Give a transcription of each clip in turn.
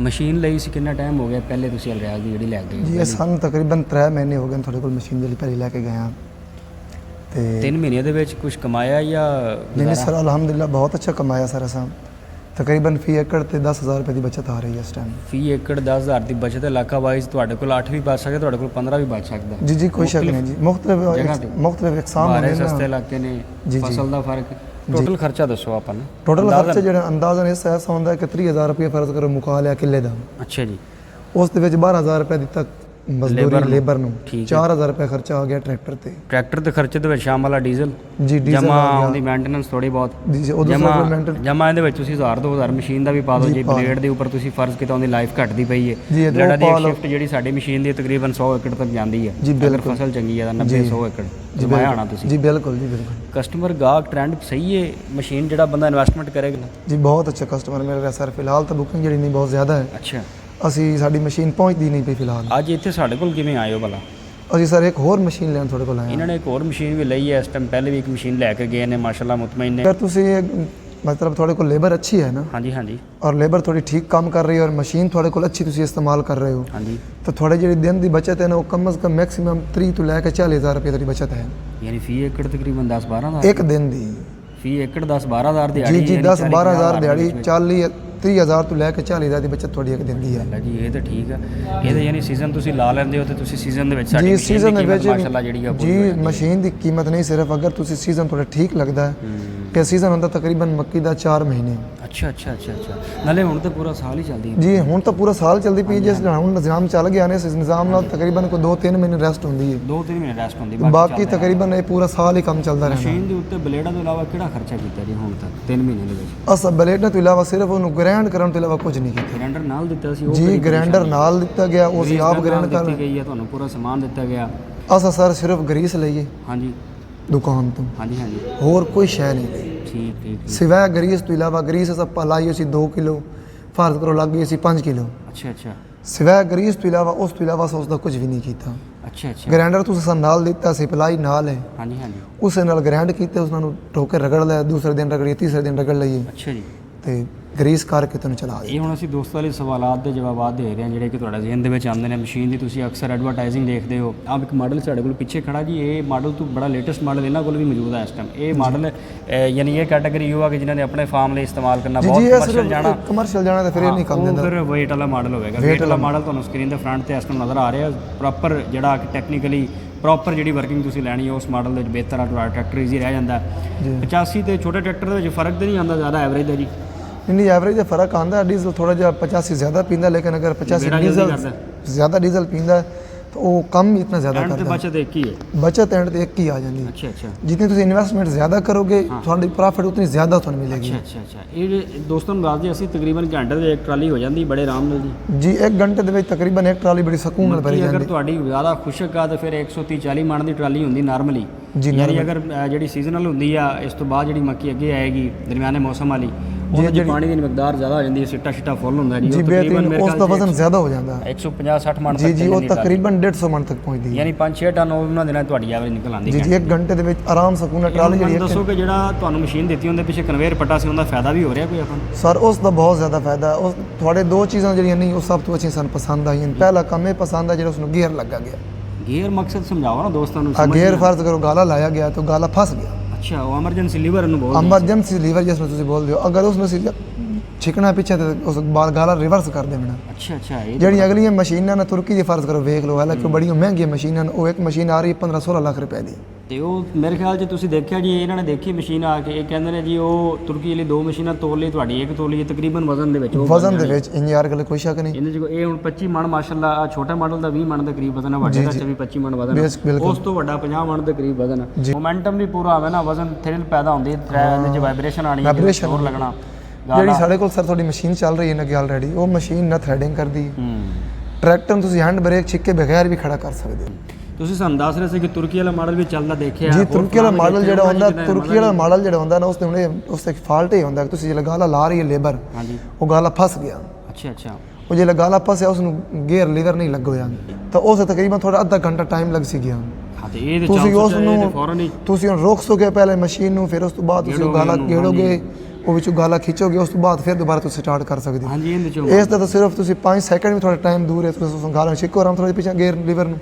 Machine ਲਈ ਸੀ ਕਿੰਨਾ time ਹੋ ਗਿਆ ਪਹਿਲੇ ਤੁਸੀਂ ਅਲਰਿਆਜ਼ ਦੀ ਜਿਹੜੀ ਲੈ ਕੇ ਜੀ ਇਹ ਸਾਨੂੰ ਤਕਰੀਬਨ 3 ਮਹੀਨੇ ਹੋ ਗਏ ਤੁਹਾਡੇ ਕੋਲ ਮਸ਼ੀਨ ਜਿਹੜੀ ਪਹਿਲੇ ਲੈ ਕੇ ਗਏ ਹਾਂ ਤੇ 3 ਮਹੀਨਿਆਂ ਦੇ ਵਿੱਚ ਕੁਝ ਕਮਾਇਆ ਜਾਂ ਨਹੀਂ ਸਰ ਅਲਹਮਦੁਲਿਲਾ ਬਹੁਤ ਅੱਛਾ ਕਮਾਇਆ ਸਰ ਅਸਾਂ ਤਕਰੀਬਨ ਫੀ ਏਕੜ ਤੇ 10,000 ਰੁਪਏ ਦੀ ਬਚਤ ਆ ਰਹੀ ਹੈ ਇਸ ਟਾਈਮ ਫੀ ਏਕੜ 10,000 ਦੀ ਬਚਤ ਲੱਖਾਂ ਵਾਈਜ਼ ਤੁਹਾਡੇ ਕੋਲ 8 ਵੀ ਬਚ ਸਕਦਾ ਤੁਹਾਡੇ ਕੋਲ 15 ਵੀ ਬਚ ਸਕਦਾ ਜੀ ਕੋਈ ਸ਼ੱਕ ਨਹੀਂ ਜੀ ਮੁਖਤਲਿਫ ਇਕਸਾਮ ਨੇ ਸਸਤੇ ਇਲਾਕੇ ਨੇ ਫਸਲ ਦਾ ਫਰਕ ਟੋਟਲ ਖਰਚਾ ਦੱਸੋ ਆਪਾਂ ਨੂੰ ਟੋਟਲ ਖਰਚਾ ਜਿਹੜਾ ਅੰਦਾਜ਼ਨ ਇਸ ਐਸਾ ਹੁੰਦਾ ਕਿ 30,000 ਰੁਪਏ ਫਰਜ਼ ਕਰੋ ਮੁਕਾ ਲਿਆ ਕਿੱਲੇ ਦਾ ਅੱਛਾ ਜੀ ਉਸ ਦੇ ਵਿੱਚ 12,000 ਰੁਪਏ ਦਿੱਤਾ ਮਜ਼ਦੂਰੀ ਲੇਬਰ ਨੂੰ 4,000 ਰੁਪਏ ਖਰਚਾ ਆ ਗਿਆ ਟਰੈਕਟਰ ਤੇ ਖਰਚੇ ਦੇ ਵਿੱਚ ਸ਼ਾਮਲ ਆ ਡੀਜ਼ਲ ਜੀ ਜਮਾ ਆਉਂਦੀ ਮੇਨਟੇਨੈਂਸ ਥੋੜੀ ਬਹੁਤ ਜਮਾ ਇਹਦੇ ਵਿੱਚ ਤੁਸੀਂ 1,000-2,000 ਮਸ਼ੀਨ ਦਾ ਵੀ ਪਾ ਦਿਓ ਜੀ ਬਲੇਡ ਦੇ ਉੱਪਰ ਤੁਸੀਂ ਫਰਜ਼ ਕੀਤਾ ਉਹਦੀ ਲਾਈਫ ਘਟਦੀ ਪਈ ਹੈ ਜਿਹੜਾ ਦੀ ਸ਼ਿਫਟ ਜਿਹੜੀ ਸਾਡੀ ਮਸ਼ੀਨ ਦੀ ਤਕਰੀਬਨ 100 ਏਕੜ ਤੱਕ ਜਾਂਦੀ ਹੈ ਅਗਰ ਫਸਲ ਚੰਗੀ ਹੈ ਤਾਂ 90-100 ਏਕੜ ਜਮਾਇਆ ਹੋਣਾ ਤੁਸੀਂ ਜੀ ਬਿਲਕੁਲ ਕਸਟਮਰ ਗਾਹਕ ਟ੍ਰੈਂਡ ਸਹੀ ਹੈ ਮਸ਼ੀਨ ਜਿਹੜਾ ਬੰਦਾ ਇਨਵੈਸਟਮੈਂਟ ਕਰੇਗਾ ਜੀ ਬਹੁਤ ਅੱਛਾ ਕਸਟਮਰ ਮਿਲ ਰਿਹਾ ਸਰ ਫਿਲਹਾਲ ਤਾਂ ਬੁਕਿੰਗ ਜਿਹੜੀ ਨਹੀਂ ਬਹੁਤ ਜ਼ਿਆਦਾ ਹੈ ਅੱਛਾ ਅਸੀਂ ਸਾਡੀ ਮਸ਼ੀਨ ਪਹੁੰਚਦੀ ਨਹੀਂ ਪਈ ਫਿਲਹਾਲ ਅੱਜ ਇੱਥੇ ਸਾਡੇ ਕੋਲ ਕਿਵੇਂ ਆਏ ਹੋ ਭਲਾ ਅਸੀਂ ਸਰ ਇੱਕ ਹੋਰ ਮਸ਼ੀਨ ਲੈਣ ਤੁਹਾਡੇ ਕੋਲ ਆਏ ਇਹਨਾਂ ਨੇ ਇੱਕ ਹੋਰ ਮਸ਼ੀਨ ਵੀ ਲਈ ਹੈ ਇਸ ਟਾਈਮ ਪਹਿਲੇ ਵੀ ਇੱਕ ਮਸ਼ੀਨ ਲੈ ਕੇ ਗਏ ਨੇ ਮਾਸ਼ਾਅੱਲਾ ਮੁਤਮਈਨ ਨੇ ਅਗਰ ਤੁਸੀਂ मतलब थोड़े को लेबर अच्छी है ना हाँ जी और लेबर थोड़ी ठीक काम कर रही है और मशीन थोड़े को अच्छी तुम इस्तेमाल कर रहे हो हाँ जी तो थोड़े जी दिन की बचत है ना वो कम अज़ कम मैक्सिमम 3 तो लैके 40,000 रुपये की बचत है यानी फी एकड़ तकरीबन 10-12 एक दिन दी फी एकड़ 10-12 हज़ार दिहाड़ी जी 10-12 हज़ार दिहाड़ी 40-30,000 तो लैके 40,000 की बचत थोड़ी एक दिन दी है जी ये तो ठीक है ये तो यानी सीजन तुसी ला लेंदे हो तो तुसी सीजन दे विच जी सीजन दे विच माशाअल्लाह जेहड़ी है जी मशीन दी कीमत नहीं सिर्फ अगर तुसी सीजन थोड़ा ठीक लगदा है कि सीजन ਹੁੰਦਾ ਤਕਰੀਬਨ ਮੱਕੀ ਦਾ 4 ਮਹੀਨੇ ਅੱਛਾ ਨਾਲੇ ਹੁਣ ਤਾਂ ਪੂਰਾ ਸਾਲ ਹੀ ਚੱਲਦੀ ਜੀ ਹੁਣ ਤਾਂ ਪੂਰਾ ਸਾਲ ਚੱਲਦੀ ਪਈ ਜਿਸ ਹੁਣ ਨਿਜ਼ਾਮ ਚੱਲ ਗਿਆ ਨੇ ਇਸ ਨਿਜ਼ਾਮ ਨਾਲ ਤਕਰੀਬਨ ਕੋਈ 2-3 ਮਹੀਨੇ ਰੈਸਟ ਹੁੰਦੀ ਹੈ 2-3 ਮਹੀਨੇ ਰੈਸਟ ਹੁੰਦੀ ਬਾਕੀ ਤਕਰੀਬਨ ਇਹ ਪੂਰਾ ਸਾਲ ਹੀ ਕੰਮ ਚੱਲਦਾ ਰਹਿੰਦਾ ਮਸ਼ੀਨ ਦੇ ਉੱਤੇ ਬਲੇਡਾਂ ਤੋਂ ਇਲਾਵਾ ਕਿਹੜਾ ਖਰਚਾ ਕੀਤਾ ਜੀ ਹੁਣ ਤੱਕ 3 ਮਹੀਨੇ ਦੇ ਵਿੱਚ ਅਸਾਂ ਬਲੇਡਾਂ ਤੋਂ ਇਲਾਵਾ ਸਿਰਫ ਉਹਨੂੰ ਗ੍ਰਾਈਂਡ ਕਰਨ ਤੋਂ ਇਲਾਵਾ ਕੁਝ ਨਹੀਂ ਕੀਤਾ ਗ੍ਰਾਈਂਡਰ ਨਾਲ ਦਿੱਤਾ ਸੀ ਉਹ ਜੀ ਗ੍ਰਾਈਂਡਰ ਨਾਲ ਦਿੱਤਾ ਗਿਆ ਉਹ ਸੀ ਆਪ ਗ੍ਰਾਈਂਡ ਕਰ ਦਿੱਤੀ ਗਈ ਹੈ ਤੁਹਾਨੂੰ ਪੂਰਾ ਸਮਾਨ ਦਿੱਤਾ ਗਿਆ ਅਸਾਂ ਸਰ ਸਿਰਫ ਗਰੀਸ ਲਈਏ ਹਾਂਜੀ ਦੁਕਾਨ ਤੋਂ ਹਾਂਜੀ ਹੋਰ ਕੋਈ ਸ਼ੈ ਨਹੀਂ ਲਈ ਠੀਕ ਸਿਵਾਏ ਗਰੀਸ ਤੋਂ ਇਲਾਵਾ ਗਰੀਸ ਆਪਾਂ ਲਾਈ ਸੀ 2 ਕਿਲੋ ਫਰਜ਼ ਕਰੋ ਲੱਗ ਗਈ ਸੀ 5 ਕਿਲੋ ਅੱਛਾ ਸਿਵਾਏ ਗਰੀਸ ਤੋਂ ਇਲਾਵਾ ਉਸ ਤੋਂ ਇਲਾਵਾ ਉਸ ਦਾ ਕੁਝ ਵੀ ਨਹੀਂ ਕੀਤਾ ਅੱਛਾ ਗ੍ਰਾਈਂਡਰ ਤੁਸੀਂ ਸਾਨੂੰ ਨਾਲ ਦਿੱਤਾ ਸਪਲਾਈ ਨਾਲ ਹੈ ਹਾਂਜੀ ਉਸੇ ਨਾਲ ਗ੍ਰਾਈਂਡ ਕੀਤੇ ਉਸ ਨੂੰ ਠੋਕੇ ਰਗੜ ਲਿਆ ਦੂਸਰੇ ਦਿਨ ਰਗੜੀ ਤੀਸਰੇ ਦਿਨ ਰਗੜ ਲਈਏ ਅੱਛਾ ਜੀ ਤੇ ਗਰੀਸ ਕਰਕੇ ਤੁਹਾਨੂੰ ਚਲਾ ਦੇ ਇਹ ਹੁਣ ਅਸੀਂ ਦੋਸਤਾਂ ਲਈ ਸਵਾਲਾਤ ਦੇ ਜਵਾਬਾਤ ਦੇ ਰਹੇ ਹਾਂ ਜਿਹੜੇ ਕਿ ਤੁਹਾਡੇ ਜ਼ਿਹਨ ਦੇ ਵਿੱਚ ਆਉਂਦੇ ਨੇ ਮਸ਼ੀਨ ਦੀ ਤੁਸੀਂ ਅਕਸਰ ਐਡਵਰਟਾਈਜ਼ਿੰਗ ਦੇਖਦੇ ਹੋ ਆਪ ਇੱਕ ਮਾਡਲ ਸਾਡੇ ਕੋਲ ਪਿੱਛੇ ਖੜਾ ਜੀ ਇਹ ਮਾਡਲ ਤੋਂ ਬੜਾ ਲੇਟੈਸਟ ਮਾਡਲ ਇਹਨਾਂ ਕੋਲ ਵੀ ਮੌਜੂਦ ਹੈ ਇਸ ਟਾਈਮ ਇਹ ਮਾਡਲ ਯਾਨੀ ਇਹ ਕੈਟਾਗਰੀ ਉਹ ਆ ਕਿ ਜਿਨ੍ਹਾਂ ਨੇ ਆਪਣੇ ਫਾਰਮ ਲਈ ਇਸਤੇਮਾਲ ਕਰਨਾ ਬਹੁਤ ਕਮਰਸ਼ੀਅਲ ਜਾਣਾ ਤਾਂ ਫਿਰ ਇਹ ਨਹੀਂ ਕੰਮ ਦਿੰਦਾ ਫਿਰ ਵੇਟ ਵਾਲਾ ਮਾਡਲ ਹੋਵੇਗਾ ਵੇਟ ਵਾਲਾ ਮਾਡਲ ਤੁਹਾਨੂੰ ਸਕਰੀਨ ਦੇ ਫਰੰਟ ਤੇ ਇਸ ਟਾਈਮ ਨਜ਼ਰ ਆ ਰਿਹਾ ਪ੍ਰੋਪਰ ਜਿਹੜਾ ਟੈਕਨੀਕਲੀ ਪ੍ਰੋਪਰ ਜਿਹੜੀ ਵਰਕਿੰਗ ਤੁਸੀਂ ਲੈਣੀ ਹੈ ਉਸ ਮਾਡਲ ਦੇ ਵਿੱਚ ਬਿਹਤਰ ਆ ਤੁਹਾਡਾ ਟਰੈਕਟਰ ਈਜ਼ੀ ਰਹਿ ਜਾਂਦਾ 85 ਤੇ ਛੋਟੇ ਟਰੈਕਟਰ ਦੇ ਵਿੱਚ ਫਰਕ ਤੇ ਨਹੀਂ ਆਉਂਦਾ ਜ਼ਿਆਦਾ ਐਵਰੇਜ ਦਾ ਜੀ नहीं एवरेज का फ़र्क आता है डीजल थोड़ा जहा 85 ज़्यादा पींदा लेकिन अगर 85 डीजल ज़्यादा डीजल पींदा तो वो कम इतना ज़्यादा करता है बचत एक ही है बचत एंड एक ही आ जाती है अच्छा जितनी तुम इन्वेस्टमेंट ज़्यादा करोगे थोड़ी प्रॉफिट उतनी ज़्यादा तुहानू मिलेगी अच्छा ये दोस्तों ਨੂੰ ਦੱਸ ਦਿਓ ਅਸੀਂ ਤਕਰੀਬਨ ਘੰਟੇ ਦੇ ਇੱਕ ਟਰਾਲੀ ਹੋ ਜਾਂਦੀ ਬੜੇ ਆਰਾਮ ਨਾਲ जी 1 घंटे ਦੇ ਵਿੱਚ ਤਕਰੀਬਨ ਇੱਕ ਟਰਾਲੀ ਬੜੀ ਸਕੂਨ ਨਾਲ ਭਰੀ ਜਾਂਦੀ ਅਗਰ ਤੁਹਾਡੀ ਜ਼ਿਆਦਾ ਖੁਸ਼ਕ ਆ ਤਾਂ ਫਿਰ 130-40 ਮਣ ਦੀ ਟਰਾਲੀ ਹੁੰਦੀ ਨਾਰਮਲੀ ਯਾਨੀ ਅਗਰ ਜਿਹੜੀ ਸੀਜ਼ਨਲ ਹੁੰਦੀ ਆ ਇਸ ਤੋਂ ਬਾਅਦ ਜਿਹੜੀ ਮੱਕੀ ਅੱਗੇ ਆਏਗੀ ਦਰਮਿਆਨੇ ਮੌਸਮ ਵਾਲੀ ਉਹਦੇ ਵਿੱਚ ਪਾਣੀ ਦੀ ਮਿਕਦਾਰ ਜ਼ਿਆਦਾ ਹੋ ਜਾਂਦੀ ਹੈ ਸਿੱਟਾ ਫੁੱਲ ਹੁੰਦਾ ਜੀ ਉਹ ਤਕਰੀਬਨ ਉਸ ਦਾ ਵਜ਼ਨ ਜ਼ਿਆਦਾ ਹੋ ਜਾਂਦਾ 150-60 ਮਣ ਤੱਕ ਜੀ ਉਹ ਤਕਰੀਬਨ 150 ਮਣ ਤੱਕ ਪਹੁੰਚਦੀ ਹੈ ਯਾਨੀ 5-6 ਟਨ ਉਹਨਾਂ ਦਿਨਾਂ ਤੁਹਾਡੀ ਐਵਰੇਜ ਨਿਕਲ ਆਉਂਦੀ ਜੀ 1 ਘੰਟੇ ਦੇ ਵਿੱਚ ਆਰਾਮ ਸਕੂਨ ਨਾਲ ਟਰਾਲੀ ਜਿਹੜੀ ਦੱਸੋ ਕਿ ਜਿਹੜਾ ਤੁਹਾਨੂੰ ਮਸ਼ੀਨ ਦਿੱਤੀ ਉਹਦੇ ਪਿੱਛੇ ਕਨਵੇਅਰ ਪੱਟਾ ਸੀ ਉਹਦਾ ਫਾਇਦਾ ਵੀ ਹੋ ਰਿਹਾ ਕੋਈ ਆਪਾਂ ਨੂੰ ਸਰ ਉਸ ਦਾ ਬਹੁਤ ਜ਼ਿਆਦਾ ਫਾਇਦਾ ਉਸ ਤੁਹਾਡੇ 2 ਚੀਜ਼ਾਂ ਜਿਹੜੀਆਂ ਨਹੀਂ ਉਹ ਸਭ ਤੋਂ ਅੱਛੀ ਸਾਨੂੰ ਪਸੰਦ ਆਈਆਂ ਪਹਿਲਾ ਕੰਮ ਇਹ ਪਸੰਦ ਆ ਜਿਹੜਾ ਉਸ ਨੂੰ ਗੇਅਰ ਲੱਗਾ ਗਿਆ ਗੇਅਰ ਮਕਸਦ ਸਮਝਾਓ ਨਾ ਦੋਸਤਾਂ ਨੂੰ ਗੇਅਰ ਫਰਜ਼ ਕਰੋ ਗਾਲਾ ਲਾਇਆ ਗਿਆ ਤਾਂ ਗਾਲਾ ਫਸ ਗਿਆ ਅੱਛਾ ਉਹ ਐਮਰਜੈਂਸੀ ਲੀਵਰ ਨੂੰ ਬੋਲਦੇ ਐਮਰਜੈਂਸੀ ਲੀਵਰ ਜਿਸ ਨੂੰ ਤੁਸੀਂ ਬੋਲਦੇ ਹੋ ਅਗਰ ਉਸ ਨੂੰ ਛਿਕਣਾ ਪਿੱਛੇ ਤੇ ਉਸ ਬਾਅਦ ਗਾਲਾ ਰਿਵਰਸ ਕਰ ਦੇਣਾ ਅੱਛਾ ਜਿਹੜੀ ਅਗਲੀਆਂ ਮਸ਼ੀਨਾਂ ਨੇ ਤੁਰਕੀ ਦੀ ਫਰਜ਼ ਕਰੋ ਵੇਖ ਲਓ ਹਾਲਾਂਕਿ ਬੜੀਆਂ ਮਹਿੰਗੀਆਂ ਮਸ਼ੀਨਾਂ ਨੇ ਉਹ ਇੱਕ ਮਸ਼ੀਨ ਆ ਰਹੀ 15-16 ਲੱਖ ਰੁਪਏ ਦੀ ਤੇ ਉਹ ਮੇਰੇ ਖਿਆਲ 'ਚ ਤੁਸੀਂ ਦੇਖਿਆ ਜੀ ਇਹਨਾਂ ਨੇ ਦੇਖੀ ਮਸ਼ੀਨ ਆ ਕੇ ਇਹ ਕਹਿੰਦੇ ਨੇ ਜੀ ਉਹ ਤੁਰਕੀ ਲਈ 2 ਮਸ਼ੀਨਾਂ ਤੋਲ ਲਈ ਤੁਹਾਡੀ ਇੱਕ ਤੋਲ ਲਈ ਤਕਰੀਬਨ ਵਜ਼ਨ ਦੇ ਵਿੱਚ ਵਜ਼ਨ ਦੇ ਵਿੱਚ ਇੰਨੀ ਯਾਰ ਗੱਲ ਕੋਈ ਸ਼ੱਕ ਨਹੀਂ ਇਹਦੇ 'ਚ ਇਹ ਹੁਣ 25 ਮਣ ਮਾਸ਼ਾਅੱਲਾ ਛੋਟਾ ਮਾਡਲ ਦਾ 20 ਮਣ ਦੇ ਕਰੀਬ ਵਜ਼ਨ ਹੈ ਵੱਡੇ ਦਾ 25 ਮਣ ਵਜ਼ਨ ਹੈ ਉਸ ਤੋਂ ਵੱਡਾ 50 ਮਣ ਦੇ ਕਰੀਬ ਵਜ਼ਨ ਹੈ ਮੋਮੈਂਟਮ ਵੀ ਪੂਰਾ ਆਵੇ ਨਾ ਵਜ਼ਨ ਥ੍ਰਿਲ ਪੈਦਾ ਹੁੰਦੀ ਹੈ ਇਹਦੇ 'ਚ ਵਾਈਬ੍ਰੇਸ਼ਨ ਆਣੀ ਹੈ ਜ਼ੋਰ ਲੱਗਣਾ ਜਿਹੜੀ ਸਾਡੇ ਕੋਲ ਸਰ ਤੁਹਾਡੀ ਮਸ਼ੀਨ ਚੱਲ ਰਹੀ ਹੈ ਨਾ ਕਿ ਆਲਰੇਡੀ ਉਹ ਮਸ਼ੀਨ ਨਾ ਥ੍ਰੈਡਿੰਗ ਕਰਦੀ ਟਰੈਕਟਰ ਨੂੰ ਤੁਸੀਂ ਹੈਂਡ ਬ੍ਰੇਕ ਛਿੱਕੇ ਬਗੈਰ ਵੀ ਖੜਾ ਕਰ ਸਕਦੇ ਹੋ ਤੁਸੀਂ ਸਾਨੂੰ ਦੱਸ ਰਹੇ ਸੀ ਕਿ ਤੁਰਕੀ ਵਾਲਾ ਮਾਡਲ ਵੀ ਚੱਲਦਾ ਦੇਖਿਆ ਜੀ ਤੁਰਕੀ ਵਾਲਾ ਮਾਡਲ ਜਿਹੜਾ ਹੁੰਦਾ ਨਾ ਉਸ ਤੇ ਉਹਨੇ ਉਸ ਤੇ ਫਾਲਟ ਹੀ ਹੁੰਦਾ ਤੁਸੀਂ ਜੇ ਗਾਲਾ ਲਾ ਰਹੀ ਹੈ ਲੇਬਰ ਉਹ ਗਾਲਾ ਫਸ ਗਿਆ ਅੱਛਾ ਉਹ ਜੇ ਗਾਲਾ ਫਸਿਆ ਉਸ ਨੂੰ ਗੇਅਰ ਲੀਵਰ ਨਹੀਂ ਲੱਗੋਇਆ ਤਾਂ ਉਸ ਤਕਰੀਬਨ ਥੋੜਾ ਅੱਧਾ ਘੰਟਾ ਟਾਈਮ ਲੱਗ ਸੀ ਗਿਆ ਤੁਸੀਂ ਉਸ ਨੂੰ ਤੁਸੀਂ ਰੋਕ ਸੋਗੇ ਪਹਿਲੇ ਮਸ਼ੀਨ ਨੂੰ ਫਿਰ ਉਸ ਤੋਂ ਬਾਅਦ ਤੁਸੀਂ ਗਾਲਾ ਗੇੜੋਗੇ ਉਹ ਵਿੱਚੋਂ ਗਾਲਾ ਖਿੱਚੋਗੇ, ਉਸ ਤੋਂ ਬਾਅਦ ਫਿਰ ਦੁਬਾਰਾ ਤੁਸੀਂ ਸਟਾਰਟ ਕਰ ਸਕਦੇ ਹੋ। ਹਾਂਜੀ ਇਹਦੇ ਚੋਂ ਇਸ ਦਾ ਤਾਂ ਸਿਰਫ ਤੁਸੀਂ 5 ਸੈਕਿੰਡ ਵੀ ਥੋੜਾ ਟਾਈਮ ਦੂਰ ਹੈ, ਤੁਸੀਂ ਉਸ ਗਾਲਾ ਛਿੱਕੋ ਆਰਾਮ ਥੋੜਾ ਪਿੱਛੇ ਗੇਅਰ ਲੀਵਰ ਨੂੰ,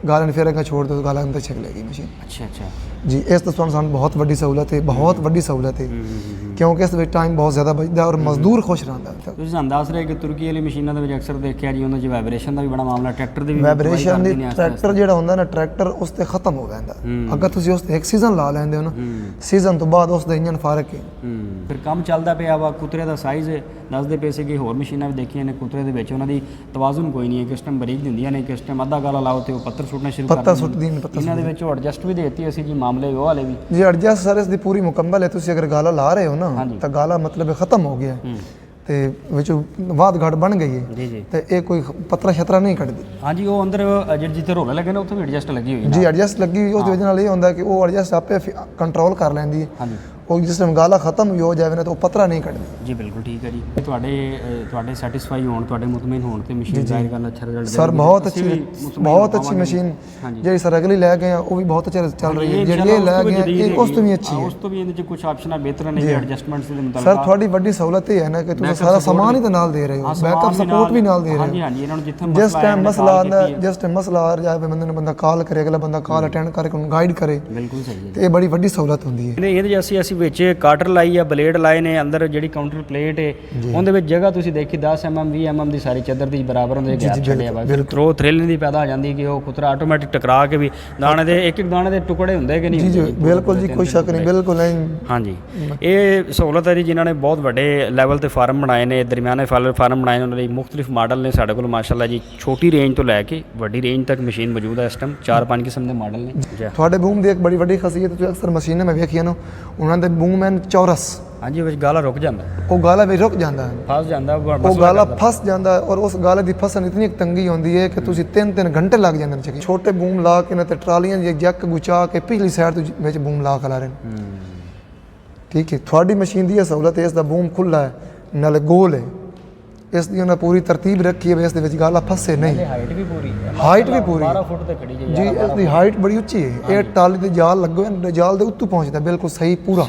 ਗਾਲਾ ਨੂੰ ਫਿਰ ਅੱਗੇ ਛੋੜ ਦਿਓ, ਗਾਲਾ ਅੰਦਰ ਛਿੱਕ ਲੇਗੀ ਮਸ਼ੀਨ। ਅੱਛਾ ਅੱਛਾ ਜੀ ਇਸ ਤੋਂ ਸਾਨੂੰ ਬਹੁਤ ਵੱਡੀ ਸਹੂਲਤ ਹੈ, ਬਹੁਤ ਵੱਡੀ ਸਹੂਲਤ ਹੈ, ਕਿਉਂਕਿ ਇਸ ਵਿੱਚ ਟਾਈਮ ਬਹੁਤ ਜ਼ਿਆਦਾ ਬਚਦਾ ਔਰ ਮਜ਼ਦੂਰ ਖੁਸ਼ ਰਹਿੰਦਾ। ਤੁਸੀਂ ਸਾਨੂੰ ਦੱਸ ਰਹੇ ਕਿ ਤੁਰਕੀ ਵਾਲੀ ਮਸ਼ੀਨਾਂ ਦੇ ਵਿੱਚ ਅਕਸਰ ਦੇਖਿਆ ਜੀ ਉਹਨਾਂ 'ਚ ਵਾਈਬ੍ਰੇਸ਼ਨ ਦਾ ਵੀ ਬੜਾ ਮਾਮਲਾ, ਟਰੈਕਟਰ ਦੀ ਵੀ ਵਾਈਬ੍ਰੇਸ਼ਨ ਦੀ ਟਰੈਕਟਰ ਜਿਹੜਾ ਹੁੰਦਾ ਨਾ, ਟਰੈਕਟਰ ਉਸ ਤੇ ਖਤਮ ਹੋ ਜਾਂਦਾ। ਅਗਰ ਤੁਸੀਂ ਉਸ ਤੇ ਇੱਕ ਸੀਜ਼ਨ ਲਾ ਲੈਂਦੇ ਹੋ ਨਾ, ਸੀਜ਼ਨ ਤੋਂ ਬਾਅਦ ਉਸ ਦਾ ਇੰਜਨ ਫਰਕ ਹੈ। ਫਿਰ ਕੰਮ ਚੱਲਦਾ ਪਿਆ ਵਾ, ਕੁਤਰੇ ਦਾ ਸਾਈਜ਼ ਦੱਸਦੇ ਪਏ ਸੀ ਕਿ ਹੋਰ ਮਸ਼ੀਨਾਂ ਵੀ ਦੇਖੀਆਂ ਨੇ ਕੁਤਰੇ ਦੇ ਵਿੱਚ ਉਹਨਾਂ ਦੀ ਤਵਾਜ਼ੁਨ ਕੋਈ ਨਹੀਂ ਹੈ, ਕਿਸ ਟਾਈਮ ਬਰੀਕ ਦਿੰਦੀਆਂ ਨੇ, ਕਿਸ ਟਾਈਮ ਅੱਧਾ ਗਾਲਾ ਲਾਓ ਤੇ ਉਹ ਪੱਥਰ ਸੁੱਟਣਾ ਸ਼ੁਰੂ ਕਰ ਪੱਤਾ ਸੁੱਟਦੀ ਨੇ, ਪੱਤਾ ਇਹਨਾਂ ਦੇ ਵਿੱਚ ਐਡਜਸਟ ਵੀ ਦੇਤੀ ਅਸੀਂ ਜੀ, ਮਾਮਲੇ ਉਹ ਵਾਲੇ ਵੀ ਜੀ ਐਡਜਸਟ ਸਰ ਇਸ ਦੀ ਪੂਰੀ ਮੁਕੰਮਲ ਹੈ। ਤੁਸੀਂ ਅਗਰ ਗਾਲਾ ਲਾ ਰਹੇ ਹੋ ਨਾ ਤਾਂ ਗਾਲਾ ਮਤਲਬ ਖਤਮ ਹੋ ਗਿਆ ਤੇ ਵਿੱਚ ਬਾਦ ਘਾਟ ਬਣ ਗਈ ਹੈ ਜੀ ਜੀ, ਤੇ ਇਹ ਕੋਈ ਪਤਰਾ ਛਤਰਾ ਨਹੀਂ ਕੱਢਦੀ। ਹਾਂਜੀ ਉਹ ਅੰਦਰ ਜਿੱਥੇ ਰੋਲੇ ਲੱਗੇ ਨੇ ਉੱਥੇ ਵੀ ਐਡਜਸਟ ਲੱਗੀ ਹੋਈ ਹੈ ਜੀ ਐਡਜਸਟ ਲੱਗੀ ਹੋਈ, ਉਸ ਦੀ ਵਜ੍ਹਾ ਨਾਲ ਇਹ ਹੁੰਦਾ ਕਿ ਉਹ ਐਡਜਸਟ ਆਪੇ ਕੰਟਰੋਲ ਕਰ ਲੈਂਦੀ ਹੈ। ਹਾਂਜੀ ਉਹ ਜਿਸ ਟਾਈਮ ਗਾਲਾ ਖਤਮ ਹੋ ਜਾਵੇ ਨਾ ਤਾਂ ਉਹ ਪਤਰਾ ਨਹੀਂ ਕੱਢਦੀ। ਜੀ ਬਿਲਕੁਲ ਠੀਕ ਹੈ ਜੀ। ਤੁਹਾਡੇ ਸੈਟੀਸਫਾਈ ਹੋਣ, ਤੁਹਾਡੇ ਮੁਤਮਿਨ ਹੋਣ ਤੇ ਮਸ਼ੀਨ ਜ਼ਾਹਿਰ ਗੱਲ ਅੱਛਾ ਰਿਜ਼ਲਟ ਦੇ ਸਰ ਬਹੁਤ ਅੱਛੀ ਮਸ਼ੀਨ ਜਿਹੜੀ ਸਰ ਅਗਲੀ ਲੈ ਗਏ ਆ ਉਹ ਵੀ ਬਹੁਤ ਅੱਛਾ ਚੱਲ ਰਹੀ ਹੈ। ਜਿਹੜੀ ਇਹ ਲੈ ਗਏ ਇਹ ਉਸ ਤੋਂ ਵੀ ਅੱਛੀ ਹੈ। ਉਸ ਤੋਂ ਵੀ ਇਹਦੇ ਚ ਕੁਝ ਆਪਸ਼ਨਾਂ ਬਿਹਤਰ ਨੇ, ਐਡਜਸਟਮੈਂਟਸ ਦੇ ਮੁਤਾਬਕ। ਸਰ ਤੁਹਾਡੀ ਵੱਡੀ ਸਹੂਲਤ ਇਹ ਹੈ ਨਾ ਕਿ ਤੁਸੀਂ ਸਾਰਾ ਸਮਾਨ ਹੀ ਤਾਂ ਨਾਲ ਦੇ ਰਹੇ ਹੋ, ਬੈਕਅਪ ਸਪੋਰਟ ਵੀ ਨਾਲ ਦੇ ਰਹੇ ਹੋ। ਹਾਂਜੀ ਹਾਂਜੀ, ਇਹਨਾਂ ਨੂੰ ਜਿੱਥੇ ਜਿਸ ਟਾਈਮ ਮਸਲਾ ਆਉਂਦਾ, ਜਿਸ ਟਾਈਮ ਮਸਲਾ ਆ ਜਾਵੇ ਬੰਦੇ ਨੂੰ, ਬੰਦਾ ਕਾਲ ਕਰੇ, ਅਗਲਾ ਬੰਦਾ ਕਾਲ ਅਟੈਂਡ ਕਰਕੇ ਉਹਨੂੰ ਗਾਈਡ ਕਰੇ। ਬਿਲਕੁਲ ਸਹੀ ਹੈ, ਤੇ ਇਹ ਬੜੀ ਵੱਡੀ ਸਹੂਲਤ ਹੁੰਦੀ ਹੈ। ਇਹਦੇ ਅਸੀਂ ਵਿੱਚ ਕਾਟਰ ਲਾਈ ਆ, ਬਲੇਡ ਲਾਏ ਨੇ, ਅੰਦਰ ਜਿਹੜੀ ਕਾਊਂਟਰ ਪਲੇਟ ਹੈ ਉਹਦੇ ਵਿੱਚ ਜਗ੍ਹਾ ਤੁਸੀਂ ਦੇਖੀ 10 mm 20 mm ਦੀ ਸਾਰੀ ਚੱਦਰ ਦੀ ਬਰਾਬਰ ਉਹਦੇ ਗੈਪ ਛੱਡਿਆ ਵਾ। ਥਰੋ ਥ੍ਰਿਲ ਦੀ ਪੈਦਾ ਹੋ ਜਾਂਦੀ ਕਿ ਉਹ ਕੁਤਰਾ ਆਟੋਮੈਟਿਕ ਟਕਰਾ ਕੇ ਵੀ ਦਾਣੇ ਦੇ ਇੱਕ ਦਾਣੇ ਦੇ ਟੁਕੜੇ ਹੁੰਦੇ ਕਿ ਨਹੀਂ? ਜੀ ਬਿਲਕੁਲ ਜੀ, ਕੋਈ ਸ਼ੱਕ ਨਹੀਂ, ਬਿਲਕੁਲ ਨਹੀਂ। ਹਾਂਜੀ ਇਹ ਸਹੂਲਤ ਹੈ ਜੀ, ਜਿਨ੍ਹਾਂ ਨੇ ਬਹੁਤ ਵੱਡੇ ਲੈਵਲ ਤੇ ਫਾਰਮ ਬਣਾਏ ਨੇ, ਦਰਮਿਆਨੇ ਫਾਰਮ ਬਣਾਏ ਨੇ, ਉਹਨਾਂ ਲਈ ਮੁxtਲਿਫ ਮਾਡਲ ਨੇ ਸਾਡੇ ਕੋਲ ਮਾਸ਼ਾਅੱਲਾ ਜੀ। ਛੋਟੀ ਰੇਂਜ ਤੋਂ ਲੈ ਕੇ ਵੱਡੀ ਰੇਂਜ ਤੱਕ ਮਸ਼ੀਨ ਮੌਜੂਦ ਹੈ ਇਸ ਟਾਈਮ, 4-5 ਕਿਸਮ ਦੇ ਮਾਡਲ ਨੇ। ਤੁਹਾਡੇ ਬੂਮ ਦੀ ਇੱਕ ਬੜੀ ਵੱਡੀ ਖਾਸੀਅਤ ਤੁਸੀਂ ਅਕਸਰ ਮਸ਼ੀਨਾਂ ਮੈਂ ਵੇਖੀਆਂ ਨਾ, ਉਹਨਾਂ ਦੇ ਬੂਮ ਐਨ ਚੌਰਸ। ਹਾਂਜੀ ਵਿੱਚ ਗਾਲਾ ਰੁਕ ਜਾਂਦਾ, ਉਹ ਗਾਲਾ ਵੀ ਰੁਕ ਜਾਂਦਾ ਹੈ, ਫਸ ਜਾਂਦਾ, ਉਹ ਗਾਲਾ ਫਸ ਜਾਂਦਾ ਹੈ। ਔਰ ਉਸ ਗਾਲੇ ਦੀ ਫਸਣ ਇਤਨੀ ਤੰਗੀ ਹੁੰਦੀ ਹੈ ਕਿ ਤੁਸੀਂ 3-3 ਘੰਟੇ ਲੱਗ ਜਾਂਦੇ ਨੇ। ਛੋਟੇ ਬੂਮ ਲਾ ਕੇ ਨਾ ਤੇ ਟਰਾਲੀਆਂ ਦੀ ਜੱਕ ਗੁਚਾ ਕੇ ਪਿਛਲੀ ਸਾਈਡ ਤੋਂ ਵਿੱਚ ਬੂਮ ਲਾ ਕੇ ਲਾ ਰਹੇ ਨੇ। ਠੀਕ ਹੈ, ਤੁਹਾਡੀ ਮਸ਼ੀਨ ਦੀ ਇਹ ਸਹੂਲਤ ਹੈ, ਇਸ ਦਾ ਬੂਮ ਖੁੱਲਾ ਹੈ ਨਾਲੇ ਗੋਲ ਹੈ, ਇਸ ਦੀ ਉਹਨਾਂ ਪੂਰੀ ਤਰਤੀਬ ਰੱਖੀ ਹੈ, ਇਸ ਦੇ ਵਿੱਚ ਗਾਲਾ ਫਸੇ ਨਹੀਂ। ਹਾਈਟ ਵੀ ਪੂਰੀ ਹੈ, ਹਾਈਟ ਵੀ ਪੂਰੀ 12 ਫੁੱਟ ਤੇ ਖੜੀ ਜੀ, ਇਸ ਦੀ ਹਾਈਟ ਬੜੀ ਉੱਚੀ ਹੈ। ਇਹ ਟਾਲੀ ਦੇ ਜਾਲ ਲੱਗੇ ਹੋਏ, ਜਾਲ ਦੇ ਉੱਤੋਂ ਪਹੁੰਚਦਾ ਬਿਲਕੁਲ ਸਹੀ ਪੂਰਾ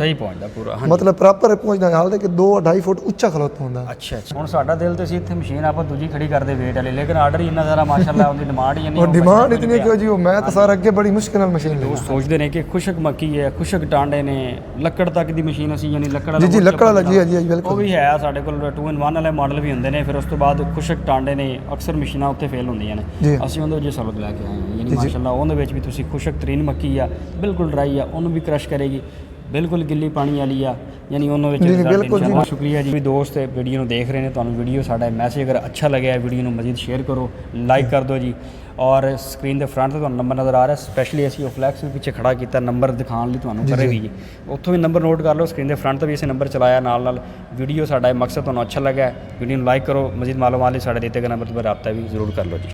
ਪੂਰਾ ਮਤਲਬ ਪ੍ਰੋਪਰ ਪਹੁੰਚਦਾ, ਹਾਲ ਦੇ ਕਿ 2-2.5 ਫੁੱਟ ਉੱਚਾ ਖਲੋਤਾ ਹੁੰਦਾ। ਅੱਛਾ ਅੱਛਾ, ਹੁਣ ਸਾਡਾ ਦਿਲ ਤੇ ਸੀ ਇੱਥੇ ਮਸ਼ੀਨ ਆਪਾਂ ਦੂਜੀ ਖੜੀ ਕਰਦੇ ਵੇਟ ਵਾਲੀ, ਲੇਕਿਨ ਆਰਡਰ ਹੀ ਇੰਨਾ ਸਾਰਾ ਮਾਸ਼ਾਅੱਲਾ, ਉਹਦੀ ਡਿਮਾਂਡ ਹੀ ਇੰਨੀ, ਉਹ ਡਿਮਾਂਡ ਇਤਨੀ ਕਿਉਂ ਜੀ? ਉਹ ਮੈਂ ਤਾਂ ਸਾਰਾ ਅੱਗੇ ਬੜੀ ਮੁਸ਼ਕਿਲ ਨਾਲ ਮਸ਼ੀਨ ਲਈ ਸੋਚਦੇ ਨੇ ਕਿ ਖੁਸ਼ਕ ਮੱਕੀ ਹੈ, ਖੁਸ਼ਕ ਟਾਂਡੇ ਨੇ, ਲੱਕੜ ਤੱਕ ਦੀ ਮਸ਼ੀਨ ਅਸੀਂ ਯਾਨੀ ਲੱਕੜ ਵਾਲਾ ਜੀ ਲੱਕੜ ਵਾਲਾ ਜੀ ਬਿਲਕੁਲ ਉਹ ਵੀ ਹੈ ਸਾਡੇ ਕੋਲ। 2-in-1 ਵਾਲੇ ਮਾਡਲ ਵੀ ਹੁੰਦੇ ਨੇ, ਫਿਰ ਉਸ ਤੋਂ ਬਾਅਦ ਖੁਸ਼ਕ ਟਾਂਡੇ ਨੇ, ਅਕਸਰ ਮਸ਼ੀਨਾਂ ਉੱਥੇ ਫੇਲ ਹੁੰਦੀਆਂ ਨੇ, ਅਸੀਂ ਉਹਦੇ ਵਿੱਚ ਸਹੂਲਤ ਲੈ ਕੇ ਆਏ ਹਾਂ। ਯਾਨੀ ਮਾਸ਼ਾਅੱਲਾ ਉਹਦੇ ਵਿੱਚ ਵੀ ਤੁਸੀਂ ਖੁਸ਼ਕ ਤਰੀਨ ਮੱਕੀ ਆ, ਬਿਲਕੁਲ ਡਰਾਈ ਆ, ਉਹਨੂੰ ਵੀ ਕ੍ਰਸ਼ ਕਰੇਗੀ, ਬਿਲਕੁਲ ਗਿੱਲੀ ਪਾਣੀ ਵਾਲੀ ਆ, ਯਾਨੀ ਉਹਨਾਂ ਵਿੱਚ ਬਹੁਤ ਸ਼ੁਕਰੀਆ ਜੀ। ਵੀ ਦੋਸਤ ਵੀਡੀਓ ਨੂੰ ਦੇਖ ਰਹੇ ਨੇ, ਤੁਹਾਨੂੰ ਵੀਡੀਓ ਸਾਡਾ ਮੈਸੇਜ ਅਗਰ ਅੱਛਾ ਲੱਗਿਆ ਵੀਡੀਓ ਨੂੰ ਮਜ਼ੀਦ ਸ਼ੇਅਰ ਕਰੋ, ਲਾਈਕ ਕਰ ਦਿਓ ਜੀ। ਔਰ ਸਕਰੀਨ ਦੇ ਫਰੰਟ ਤੇ ਤੁਹਾਨੂੰ ਨੰਬਰ ਨਜ਼ਰ ਆ ਰਿਹਾ, ਸਪੈਸ਼ਲੀ ਅਸੀਂ ਉਹ ਫਲੈਕਸ ਵੀ ਪਿੱਛੇ ਖੜਾ ਕੀਤਾ ਨੰਬਰ ਦਿਖਾਉਣ ਲਈ ਤੁਹਾਨੂੰ ਕਰੇਗੀ ਜੀ, ਉੱਥੋਂ ਵੀ ਨੰਬਰ ਨੋਟ ਕਰ ਲਓ। ਸਕਰੀਨ ਦੇ ਫਰੰਟ ਤੇ ਵੀ ਅਸੀਂ ਨੰਬਰ ਚਲਾਇਆ ਨਾਲ ਵੀਡੀਓ ਸਾਡਾ ਮਕਸਦ ਤੁਹਾਨੂੰ ਅੱਛਾ ਲੱਗਾ, ਵੀਡੀਓ ਨੂੰ ਲਾਈਕ ਕਰੋ, ਮਜ਼ੀਦ ਮਾਲੂਮਾਤ ਲਈ ਸਾਡੇ ਦਿੱਤੇ ਗਏ ਨੰਬਰ 'ਤੇ ਰਾਬਤਾ ਵੀ ਜ਼ਰੂਰ ਕਰ ਲਓ ਜੀ।